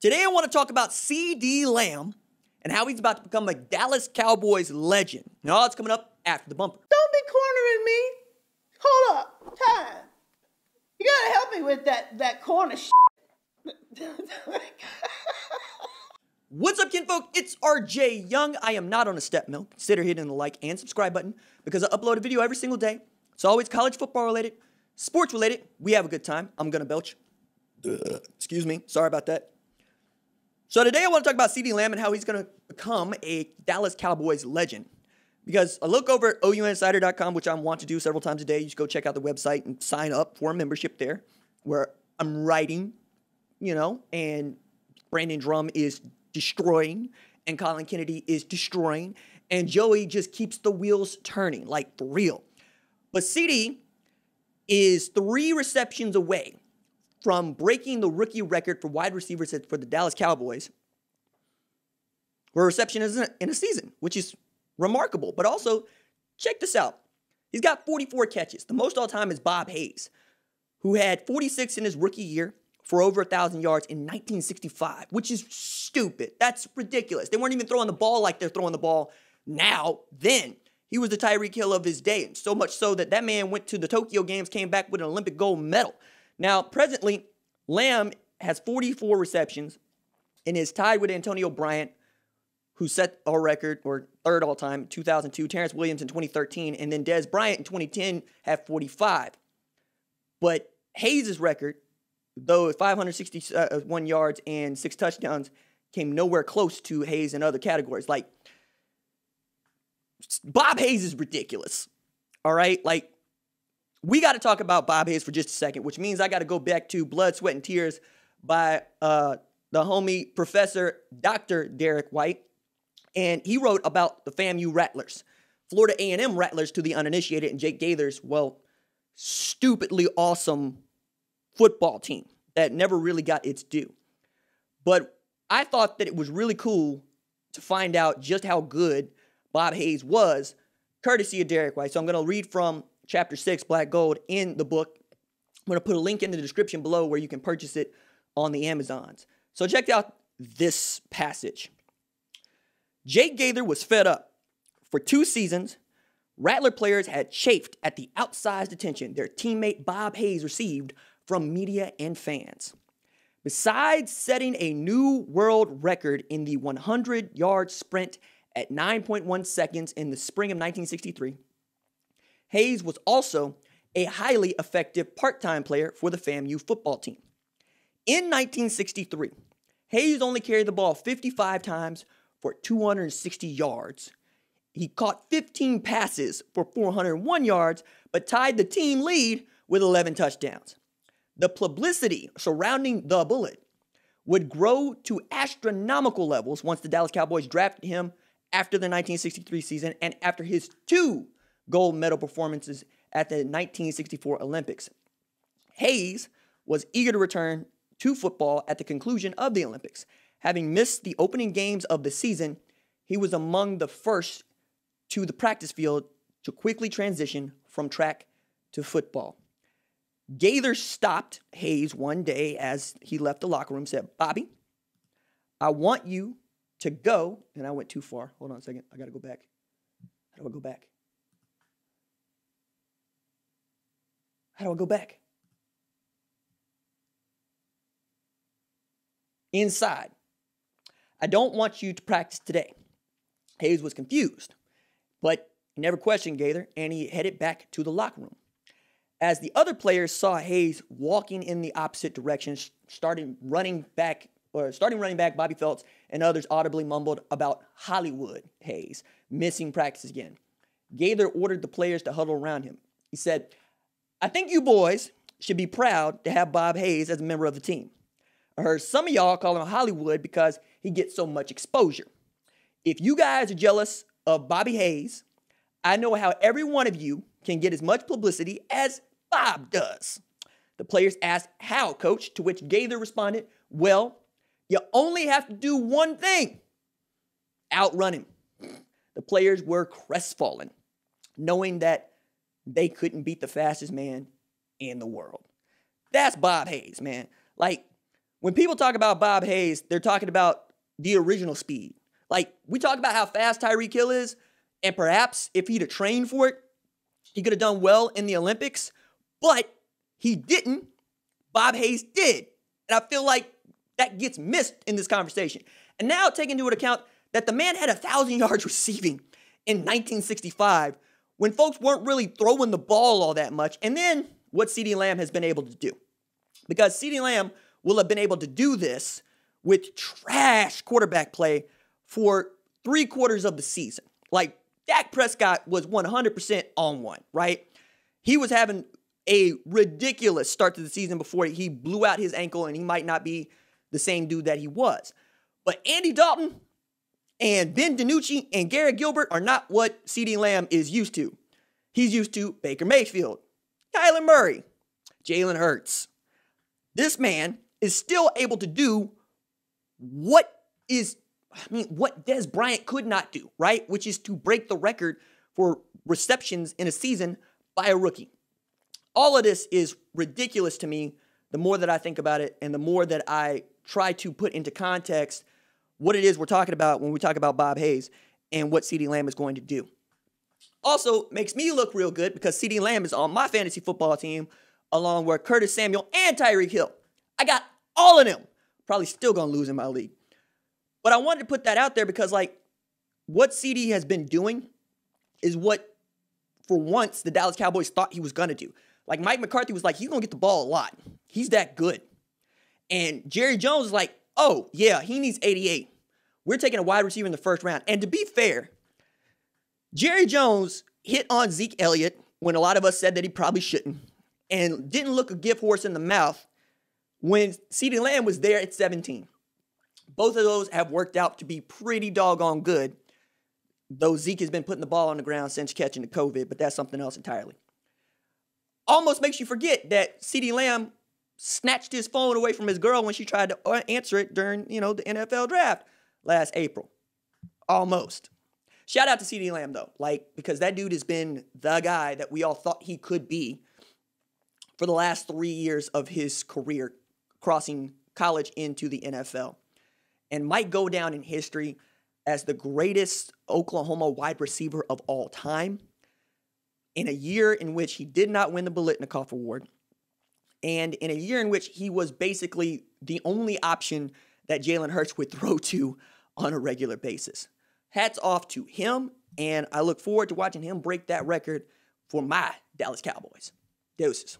Today I want to talk about CeeDee Lamb and how he's about to become a Dallas Cowboys legend. And all that's coming up after the bumper. Don't be cornering me. Hold up. Time. You gotta help me with that corner shit. What's up, kinfolk? It's RJ Young. I am not on a step mill. Consider hitting the like and subscribe button because I upload a video every single day. It's always college football related, sports related. We have a good time. I'm gonna belch. Excuse me. Sorry about that. So today I want to talk about CeeDee Lamb and how he's going to become a Dallas Cowboys legend. Because I look over at ouinsider.com, which I want to do several times a day. You should go check out the website and sign up for a membership there where I'm writing, and Brandon Drum is destroying and Colin Kennedy is destroying and Joey just keeps the wheels turning, like for real. But CeeDee is 3 receptions away from breaking the rookie record for wide receivers for the Dallas Cowboys for reception in a season, which is remarkable. But also, check this out. He's got 44 catches. The most all-time is Bob Hayes, who had 46 in his rookie year for over 1,000 yards in 1965, which is stupid. That's ridiculous. They weren't even throwing the ball like they're throwing the ball now. Then, he was the Tyreek Hill of his day, and so much so that man went to the Tokyo Games, came back with an Olympic gold medal. Now, presently, Lamb has 44 receptions and is tied with Antonio Bryant, who set a record, or third all-time, in 2002, Terrence Williams in 2013, and then Dez Bryant in 2010 had 45. But Hayes' record, though 561 yards and 6 touchdowns, came nowhere close to Hayes in other categories. Like, Bob Hayes is ridiculous, all right? Like, we got to talk about Bob Hayes for just a second, which means I got to go back to Blood, Sweat, and Tears by the homie Professor Dr. Derek White. And he wrote about the FAMU Rattlers, Florida A&M Rattlers to the uninitiated, and Jake Gaither's, stupidly awesome football team that never really got its due. But I thought that it was really cool to find out just how good Bob Hayes was, courtesy of Derek White. So I'm going to read from Chapter 6, Black Gold, in the book. I'm going to put a link in the description below where you can purchase it on the Amazons. So check out this passage. Jake Gaither was fed up. For 2 seasons, Rattler players had chafed at the outsized attention their teammate Bob Hayes received from media and fans. Besides setting a new world record in the 100-yard sprint at 9.1 seconds in the spring of 1963, Hayes was also a highly effective part-time player for the FAMU football team. In 1963, Hayes only carried the ball 55 times for 260 yards. He caught 15 passes for 401 yards, but tied the team lead with 11 touchdowns. The publicity surrounding the Bullet would grow to astronomical levels once the Dallas Cowboys drafted him after the 1963 season and after his 2 gold medal performances at the 1964 Olympics. Hayes was eager to return to football at the conclusion of the Olympics. Having missed the opening games of the season, he was among the first to the practice field to quickly transition from track to football. Gaither stopped Hayes one day as he left the locker room, said, "Bobby, I want you to go," and I went too far. Hold on a second. I got to go back. How do I go back? How do I go back? Inside. "I don't want you to practice today." Hayes was confused, but he never questioned Gaither, and he headed back to the locker room. As the other players saw Hayes walking in the opposite direction, starting running back Bobby Phelps and others audibly mumbled about Hollywood Hayes missing practice again. Gaither ordered the players to huddle around him. He said, "I think you boys should be proud to have Bob Hayes as a member of the team. I heard some of y'all call him Hollywood because he gets so much exposure. If you guys are jealous of Bobby Hayes, I know how every one of you can get as much publicity as Bob does." The players asked, "How, coach?" To which Gaither responded, "Well, you only have to do one thing: outrun him." The players were crestfallen, knowing that they couldn't beat the fastest man in the world. That's Bob Hayes, man. Like, when people talk about Bob Hayes, they're talking about the original speed. Like, we talk about how fast Tyreek Hill is, and perhaps if he'd have trained for it, he could have done well in the Olympics, but he didn't. Bob Hayes did. And I feel like that gets missed in this conversation. And now take into account that the man had 1,000 yards receiving in 1965 when folks weren't really throwing the ball all that much. And then what CeeDee Lamb has been able to do. Because CeeDee Lamb will have been able to do this with trash quarterback play for 3/4 of the season. Like, Dak Prescott was 100% on one, right? He was having a ridiculous start to the season before he blew out his ankle, and he might not be the same dude that he was. But Andy Dalton and Ben DiNucci and Garrett Gilbert are not what CeeDee Lamb is used to. He's used to Baker Mayfield, Kyler Murray, Jalen Hurts. This man is still able to do what Dez Bryant could not do, right? Which is to break the record for receptions in a season by a rookie. All of this is ridiculous to me the more that I think about it and the more that I try to put into context what it is we're talking about when we talk about Bob Hayes and what CeeDee Lamb is going to do. Also, makes me look real good because CeeDee Lamb is on my fantasy football team along with Curtis Samuel and Tyreek Hill. I got all of them. Probably still going to lose in my league. But I wanted to put that out there because, like, what CeeDee has been doing is what, for once, the Dallas Cowboys thought he was going to do. Like, Mike McCarthy was like, he's going to get the ball a lot. He's that good. And Jerry Jones is like, oh, yeah, he needs 88. We're taking a wide receiver in the first round. And to be fair, Jerry Jones hit on Zeke Elliott when a lot of us said that he probably shouldn't and didn't look a gift horse in the mouth when CeeDee Lamb was there at 17. Both of those have worked out to be pretty doggone good, though Zeke has been putting the ball on the ground since catching the COVID, but that's something else entirely. Almost makes you forget that CeeDee Lamb snatched his phone away from his girl when she tried to answer it during, the NFL draft last April. Almost. Shout out to CeeDee Lamb, though, because that dude has been the guy that we all thought he could be for the last 3 years of his career, crossing college into the NFL. And might go down in history as the greatest Oklahoma wide receiver of all time in a year in which he did not win the Biletnikoff Award and in a year in which he was basically the only option that Jalen Hurts would throw to on a regular basis. Hats off to him, and I look forward to watching him break that record for my Dallas Cowboys. Deuces.